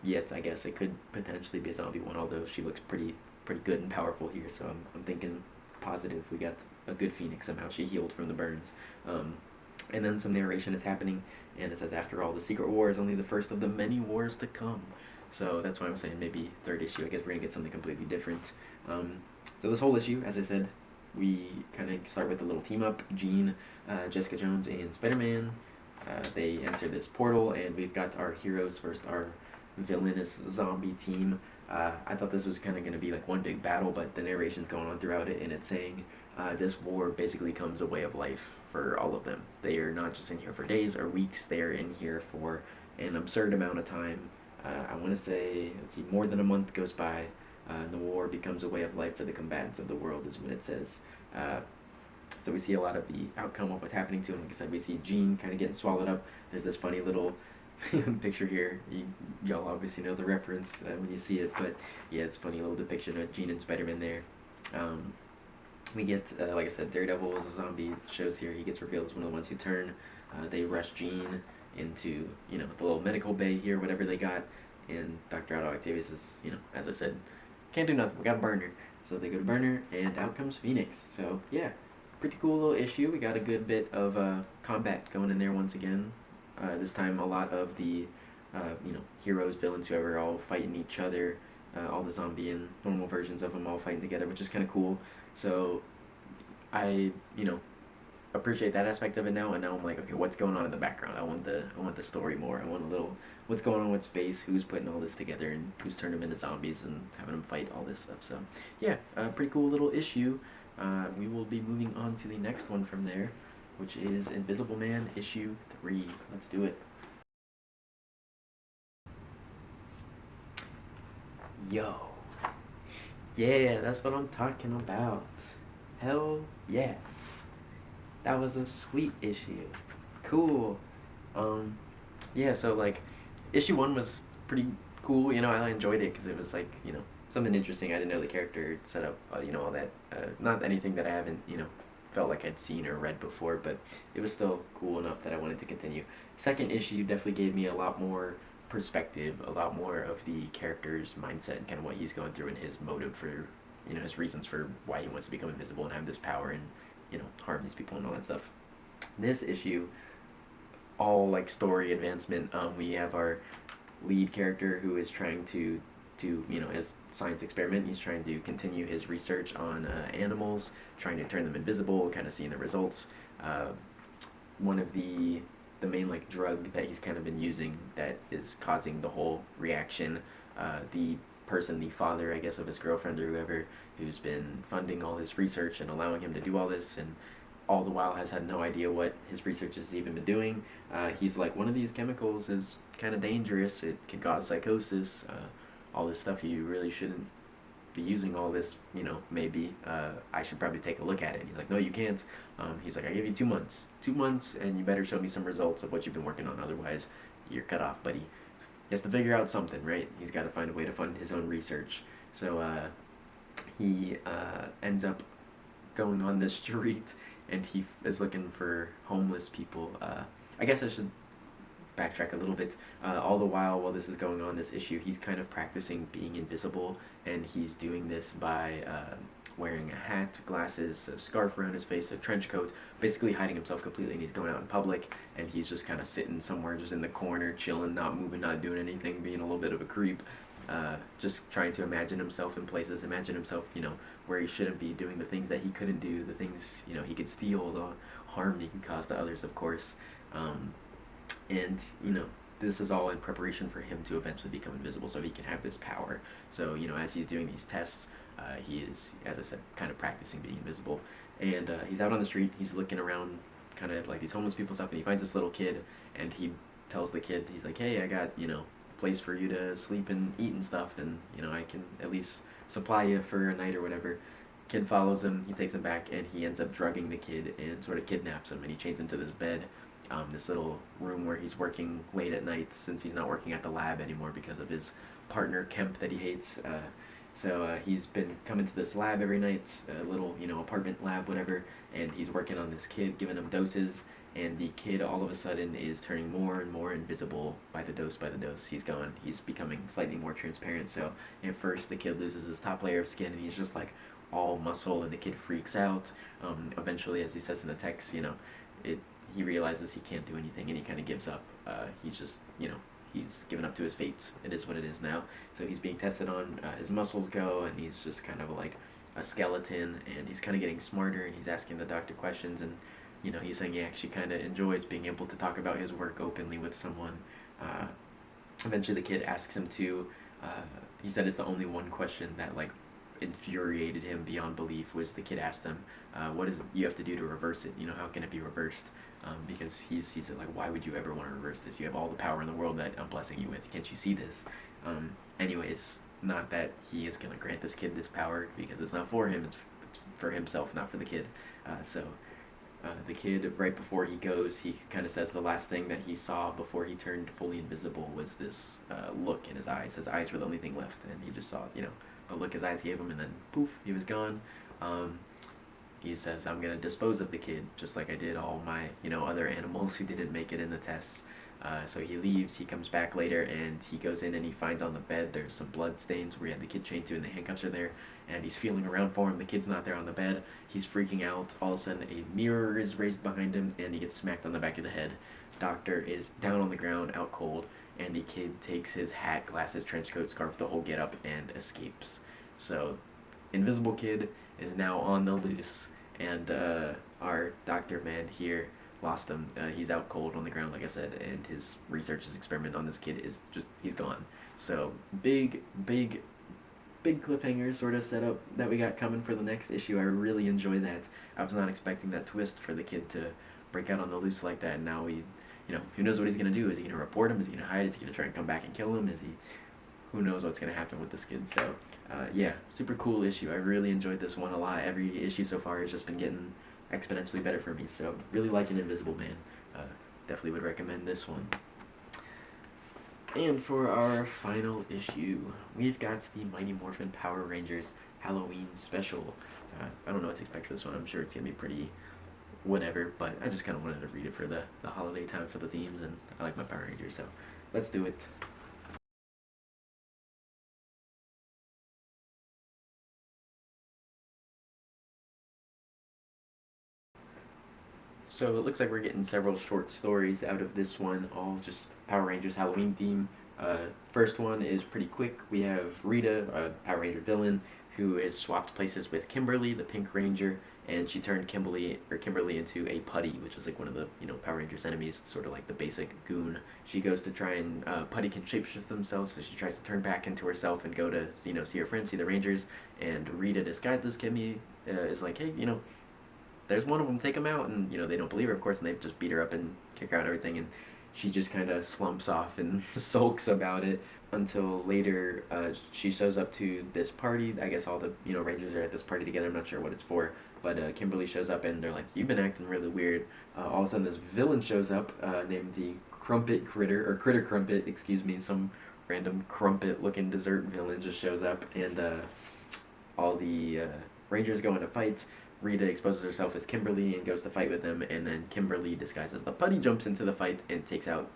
yet. I guess it could potentially be a zombie one, although she looks pretty good and powerful here. So I'm thinking positive. We got a good Phoenix somehow. She healed from the burns. And then some narration is happening, and it says, after all, the secret war is only the first of the many wars to come. So that's why I'm saying maybe third issue. I guess we're going to get something completely different. So this whole issue, as I said, we kind of start with a little team up. Jean, Jessica Jones, and Spider-Man. They enter this portal, and we've got our heroes versus our villainous zombie team. I thought this was kind of going to be like one big battle, but the narration's going on throughout it, and it's saying this war basically becomes a way of life for all of them. They are not just in here for days or weeks. They are in here for an absurd amount of time. I want to say, let's see, more than a month goes by. The war becomes a way of life for the combatants of the world, is what it says. So we see a lot of the outcome of what's happening to him. Like I said, we see Jean kind of getting swallowed up. There's this funny little picture here. Y'all obviously know the reference when you see it, but yeah, it's a funny little depiction of Jean and Spider-Man there. We get, like I said, Daredevil is a zombie. Shows here he gets revealed as one of the ones who turn. They rush Jean into, the little medical bay here, whatever they got, and Dr. Otto Octavius is, as I said, can't do nothing. We got to burn her. So they go to burn her, and out comes Phoenix. So yeah, pretty cool little issue. We got a good bit of combat going in there once again. This time a lot of the, heroes, villains, whoever, all fighting each other. All the zombie and normal versions of them all fighting together, which is kind of cool. So I, appreciate that aspect of it now, and now I'm like, okay, what's going on in the background? I want the story more. I want a little what's going on with space, who's putting all this together, and who's turning them into zombies and having them fight all this stuff. So yeah, pretty cool little issue. We will be moving on to the next one from there, which is Invisible Man issue 3. Let's do it. Yo, yeah, that's what I'm talking about. Hell yes. That was a sweet issue. Cool. Yeah, so like, issue 1 was pretty cool. I enjoyed it because it was like, something interesting. I didn't know the character set up, all that. Not anything that I haven't, felt like I'd seen or read before, but it was still cool enough that I wanted to continue. Second issue definitely gave me a lot more perspective, a lot more of the character's mindset and kind of what he's going through and his motive for, his reasons for why he wants to become invisible and have this power and, harm these people and all that stuff. This issue, all like story advancement. We have our lead character who is trying to do, his science experiment. He's trying to continue his research on animals, trying to turn them invisible, kind of seeing the results. One of the main like drug that he's kind of been using that is causing the whole reaction. The father, I guess, of his girlfriend or whoever, who's been funding all his research and allowing him to do all this, and all the while has had no idea what his research has even been doing. He's like, one of these chemicals is kind of dangerous. It can cause psychosis. All this stuff, you really shouldn't be using all this, maybe. I should probably take a look at it. And he's like, no, you can't. He's like, I give you 2 months. 2 months, and you better show me some results of what you've been working on. Otherwise, you're cut off, buddy. He has to figure out something, right? He's got to find a way to fund his own research. So he ends up going on the street, and he is looking for homeless people. I guess I should backtrack a little bit. All the while this is going on, this issue, he's kind of practicing being invisible, and he's doing this by wearing a hat, glasses, a scarf around his face, a trench coat, basically hiding himself completely, and he's going out in public, and he's just kind of sitting somewhere just in the corner, chilling, not moving, not doing anything, being a little bit of a creep, just trying to imagine himself in places, imagine himself, where he shouldn't be, doing the things that he couldn't do, the things, he could steal, the harm he could cause to others, of course. And, this is all in preparation for him to eventually become invisible so he can have this power. So, as he's doing these tests, he is, as I said, kind of practicing being invisible. And he's out on the street, he's looking around kind of like these homeless people stuff, and he finds this little kid, and he tells the kid, he's like, hey, I got, a place for you to sleep and eat and stuff, and, I can at least supply you for a night or whatever. Kid follows him, he takes him back, and he ends up drugging the kid and sort of kidnaps him, and he chains him to this bed, this little room where he's working late at night since he's not working at the lab anymore because of his partner Kemp that he hates. So he's been coming to this lab every night, a little, apartment lab, whatever, and he's working on this kid, giving him doses, and the kid all of a sudden is turning more and more invisible by the dose. He's becoming slightly more transparent. So at first the kid loses his top layer of skin and he's just like all muscle, and the kid freaks out. Eventually, as he says in the text, he realizes he can't do anything and he kind of gives up. He's just, he's given up to his fate. It is what it is now. So he's being tested on, his muscles go, and he's just kind of like a skeleton, and he's kind of getting smarter, and he's asking the doctor questions, and he's saying he actually kind of enjoys being able to talk about his work openly with someone. Eventually the kid asks him to, he said it's the only one question that like infuriated him beyond belief, was the kid asked him, what is it you have to do to reverse it? How can it be reversed? Because he sees it like, why would you ever want to reverse this? You have all the power in the world that I'm blessing you with. Can't you see this? Anyways, not that he is going to grant this kid this power, because it's not for him, it's for himself, not for the kid. So the kid, right before he goes, he kind of says the last thing that he saw before he turned fully invisible was this look in his eyes. His eyes were the only thing left, and he just saw, the look his eyes gave him, and then poof, he was gone. He says, I'm going to dispose of the kid, just like I did all my, other animals who didn't make it in the tests. So he leaves, he comes back later, and he goes in and he finds on the bed there's some blood stains where he had the kid chained to, and the handcuffs are there, and he's feeling around for him. The kid's not there on the bed. He's freaking out. All of a sudden, a mirror is raised behind him, and he gets smacked on the back of the head. Doctor is down on the ground, out cold, and the kid takes his hat, glasses, trench coat, scarf, the whole getup, and escapes. So, Invisible Kid is now on the loose, and our doctor man here lost him. He's out cold on the ground, like I said, and his experiment on this kid is just, he's gone. So, big cliffhanger sort of setup that we got coming for the next issue. I really enjoy that. I was not expecting that twist for the kid to break out on the loose like that, and now who knows what he's going to do? Is he going to report him? Is he going to hide? Is he going to try and come back and kill him? Who knows what's going to happen with this kid? So, yeah, super cool issue. I really enjoyed this one a lot. Every issue so far has just been getting exponentially better for me, so really liking Invisible Man. Definitely would recommend this one. And for our final issue, we've got the Mighty Morphin Power Rangers Halloween special. I don't know what to expect for this one. I'm sure it's going to be pretty whatever, but I just kind of wanted to read it for the holiday time for the themes, and I like my Power Rangers, so let's do it. So it looks like we're getting several short stories out of this one, all just Power Rangers Halloween theme. First one is pretty quick. We have Rita, a Power Ranger villain, who is swapped places with Kimberly, the Pink Ranger, and she turned Kimberly into a putty, which is like one of the Power Rangers enemies, sort of like the basic goon. She goes to try and putty can shapeshift themselves, so she tries to turn back into herself and go to see her friends, see the Rangers. And Rita, disguised as Kimmy, is like, hey, there's one of them, take them out, and they don't believe her, of course, and they just beat her up and kick her out and everything, and she just kind of slumps off and sulks about it until later. She shows up to this party. I guess all the Rangers are at this party together. I'm not sure what it's for, but Kimberly shows up and they're like, you've been acting really weird. All of a sudden this villain shows up, named the Crumpet Critter, or Critter Crumpet, excuse me. Some random Crumpet looking dessert villain just shows up, and all the Rangers go into fights. Rita exposes herself as Kimberly and goes to fight with them, and then Kimberly, disguised as the putty, jumps into the fight and takes out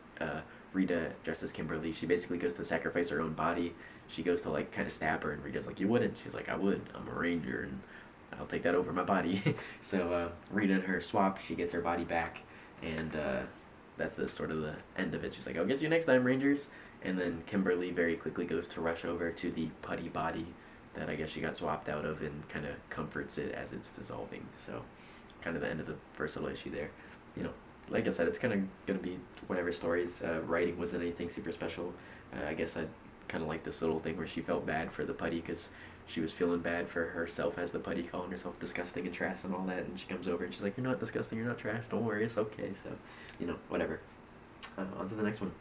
Rita dressed as Kimberly. She basically goes to sacrifice her own body. She goes to like kind of stab her, and Rita's like, you wouldn't. She's like, I would. I'm a ranger, and I'll take that over my body. So Rita and her swap. She gets her body back, and that's the sort of the end of it. She's like, I'll get you next time, Rangers. And then Kimberly very quickly goes to rush over to the putty body that I guess she got swapped out of, and kind of comforts it as it's dissolving. So kind of the end of the first little issue there. like I said, it's kind of gonna be whatever stories. Writing wasn't anything super special. I guess I kind of like this little thing where she felt bad for the putty because she was feeling bad for herself as the putty, calling herself disgusting and trash and all that. And she comes over and she's like, "You're not disgusting. You're not trash. Don't worry. It's okay." So, whatever. On to the next one.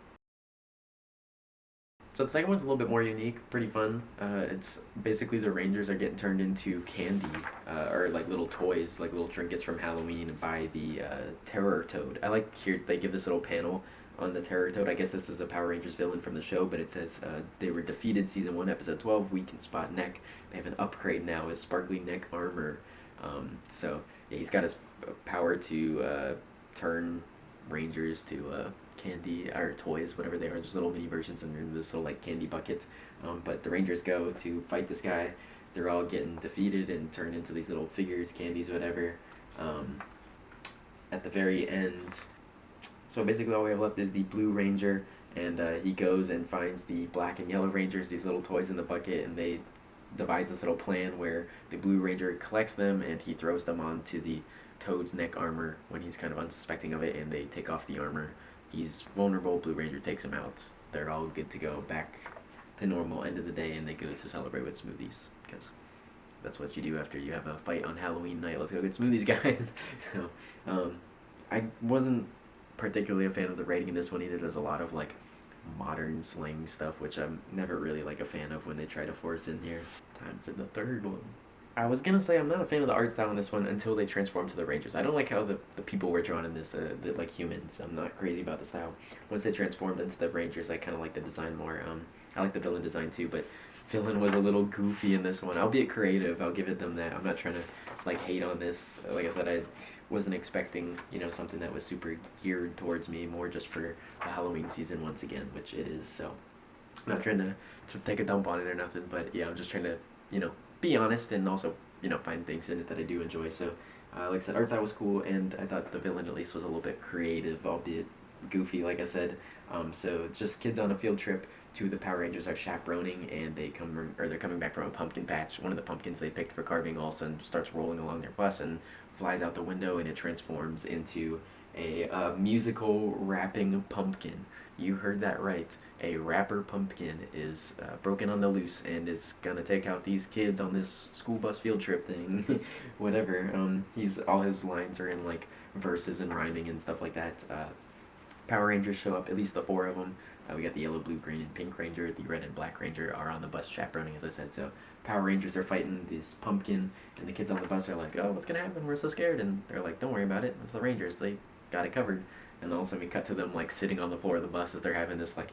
So the second one's a little bit more unique, pretty fun. It's basically the Rangers are getting turned into candy, or like little toys, like little trinkets from Halloween by the Terror Toad. I like here they give this little panel on the Terror Toad. I guess this is a Power Rangers villain from the show, but it says they were defeated season 1, episode 12, weak in spot neck. They have an upgrade now as sparkly neck armor. So yeah, he's got his power to turn Rangers to candy or toys, whatever they are, just little mini versions, and they're in this little like candy bucket. But the Rangers go to fight this guy. They're all getting defeated and turned into these little figures, candies, whatever. At the very end, so basically all we have left is the Blue Ranger, and he goes and finds the Black and Yellow Rangers, these little toys in the bucket, and they devise this little plan where the Blue Ranger collects them and he throws them onto the Toad's neck armor when he's kind of unsuspecting of it, and they take off the armor. He's vulnerable. Blue Ranger takes him out. They're all good to go back to normal. End of the day, and they go to celebrate with smoothies because that's what you do after you have a fight on Halloween night. Let's go get smoothies, guys. So, I wasn't particularly a fan of the writing in this one either. There's a lot of like modern slang stuff, which I'm never really like a fan of when they try to force in here. Time for the third one. I was gonna say I'm not a fan of the art style in this one until they transform to the Rangers. I don't like how the people were drawn in this, they're like humans. I'm not crazy about the style. Once they transformed into the Rangers, I kind of like the design more. I like the villain design too, but villain was a little goofy in this one. Albeit creative, I'll give it them that. I'm not trying to like hate on this. Like I said, I wasn't expecting something that was super geared towards me, more just for the Halloween season once again, which it is. So I'm not trying to take a dump on it or nothing, but yeah, I'm just trying to be honest and also find things in it that I do enjoy. So like I said, art style was cool, and I thought the villain at least was a little bit creative, albeit goofy, like I said. So just kids on a field trip. Two of the Power Rangers are chaperoning, and they're coming back from a pumpkin patch. One of the pumpkins they picked for carving all of a sudden starts rolling along their bus and flies out the window, and it transforms into a musical rapping pumpkin. You heard that right. A rapper pumpkin is broken on the loose and is gonna take out these kids on this school bus field trip thing. Whatever. All his lines are in like verses and rhyming and stuff like that. Power Rangers show up, at least the 4 of them. We got the yellow, blue, green, and pink Ranger. The red and black Ranger are on the bus chaperoning, as I said. So Power Rangers are fighting this pumpkin, and the kids on the bus are like, "Oh, what's gonna happen? We're so scared." And they're like, "Don't worry about it. It's the Rangers. They got it covered." And all of a sudden we cut to them like sitting on the floor of the bus as they're having this like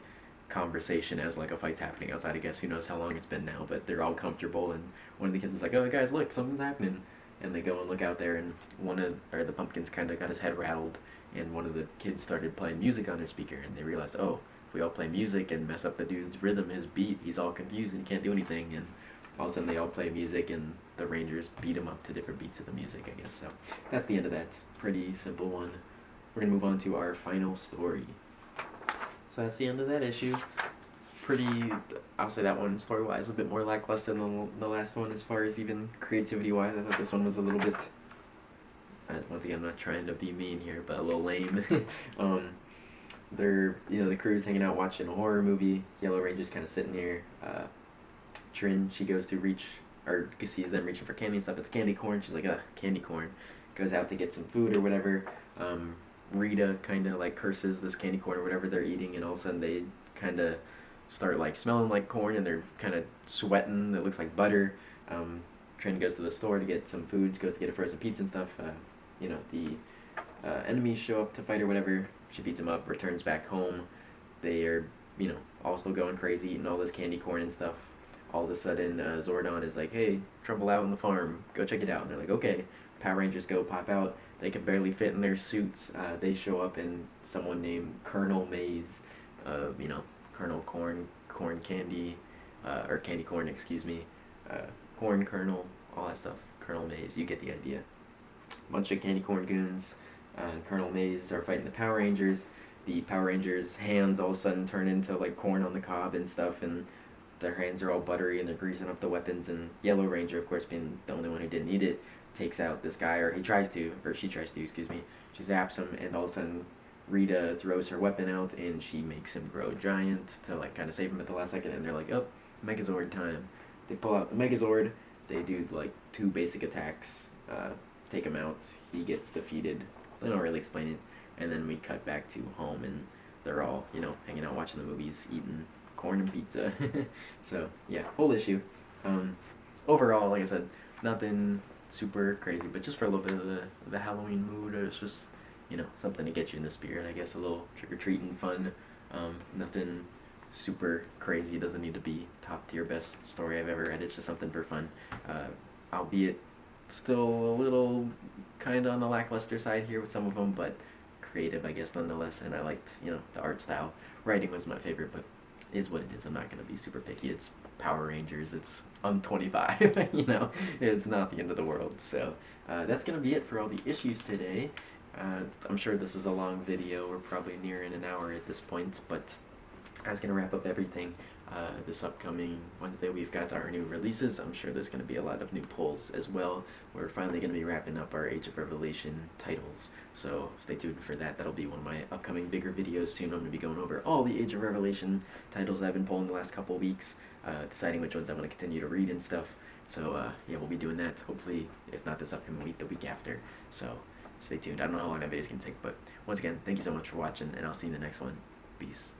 conversation as like a fight's happening outside. I guess who knows how long it's been now, but they're all comfortable. And one of the kids is like, "Oh, guys, look, something's happening." And they go and look out there, and the pumpkins kind of got his head rattled, and one of the kids started playing music on their speaker, and they realized, oh, if we all play music and mess up the dude's rhythm, his beat, he's all confused and he can't do anything. And all of a sudden they all play music, and the Rangers beat him up to different beats of the music, I guess. So that's the end of that. Pretty simple one. We're gonna move on to our final story. So that's the end of that issue. I'll say that one story-wise a bit more lackluster than the last one as far as even creativity-wise. I thought this one was a little bit, once again, I'm not trying to be mean here, but a little lame. The crew's hanging out watching a horror movie. Yellow Ranger's kind of sitting here. Trin, she goes to reach, or sees them reaching for candy and stuff. It's candy corn. She's like, candy corn. Goes out to get some food or whatever. Rita kind of like curses this candy corn or whatever they're eating, and all of a sudden they kind of start like smelling like corn, and they're kind of sweating. It looks like butter. Trin goes to the store to get some food, goes to get a frozen pizza and stuff. The enemies show up to fight or whatever. She beats them up, returns back home. They are, all still going crazy, eating all this candy corn and stuff. All of a sudden, Zordon is like, "Hey, trouble out on the farm. Go check it out." And they're like, "Okay." Power Rangers go pop out. They can barely fit in their suits. They show up, and someone named Colonel Maze, Colonel Corn Candy, or Candy Corn, excuse me, Corn Colonel, all that stuff. Colonel Maze, you get the idea. Bunch of candy corn goons and Colonel Maze are fighting the Power Rangers. The Power Rangers' hands all of a sudden turn into like corn on the cob and stuff, and their hands are all buttery and they're greasing up the weapons, and Yellow Ranger, of course, being the only one who didn't need it, takes out this guy, or he tries to, or she tries to, excuse me. She zaps him, and all of a sudden Rita throws her weapon out, and she makes him grow giant to like kind of save him at the last second. And they're like, "Oh, Megazord time!" They pull out the Megazord. They do like two basic attacks, take him out. He gets defeated. They don't really explain it, and then we cut back to home, and they're all hanging out, watching the movies, eating corn and pizza. So yeah, whole issue. Overall, like I said, nothing super crazy, but just for a little bit of the Halloween mood, it's just something to get you in the spirit, I guess. A little trick-or-treating fun. Nothing super crazy. It doesn't need to be top tier best story I've ever read. It's just something for fun. Albeit still a little kind of on the lackluster side here with some of them, but creative, I guess, nonetheless. And I liked the art style. Writing was my favorite, but it is what it is. I'm not going to be super picky. It's Power Rangers. It's 25. It's not the end of the world. So that's going to be it for all the issues today. I'm sure this is a long video. We're probably nearing an hour at this point, but that's going to wrap up everything. This upcoming Wednesday, we've got our new releases. I'm sure there's going to be a lot of new pulls as well. We're finally going to be wrapping up our Age of Revelation titles, so stay tuned for that. That'll be one of my upcoming bigger videos soon. I'm going to be going over all the Age of Revelation titles I've been pulling the last couple weeks, deciding which ones I want to continue to read and stuff. So yeah, we'll be doing that, hopefully, if not this upcoming week, the week after. So stay tuned. I don't know how long that video is going to take, but once again, thank you so much for watching, and I'll see you in the next one. Peace.